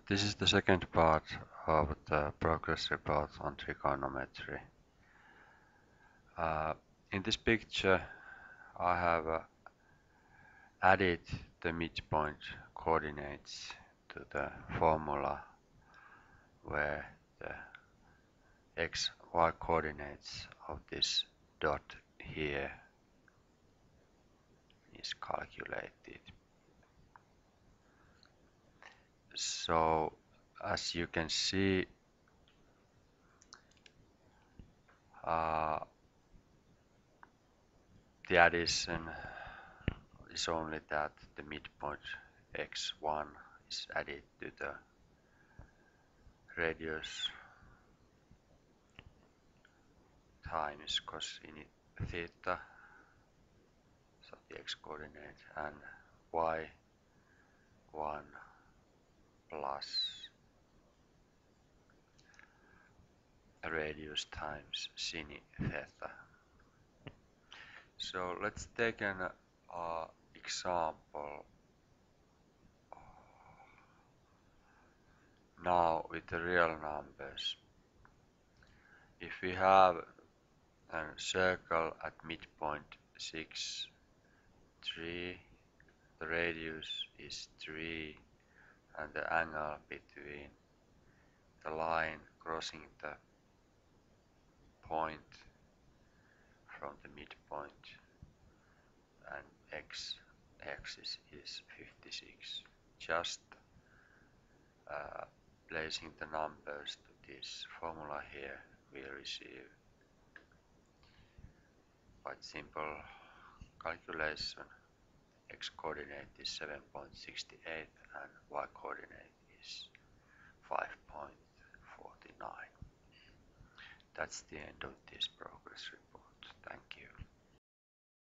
This is the second part of the progress report on trigonometry. In this picture, I have added the midpoint coordinates to the formula where the x, y coordinates of this dot here is calculated. So, as you can see, the addition is only that the midpoint x1 is added to the radius times cosine theta, so the x coordinate, and y1 plus radius times sine theta. So let's take an example now with the real numbers. If we have a circle at midpoint 6, 3, the radius is 3, and the angle between the line crossing the point from the midpoint and x-axis is 56. Just placing the numbers to this formula here, we receive quite simple calculation. X coordinate is 7.68 and y coordinate is 5.49. That's the end of this progress report.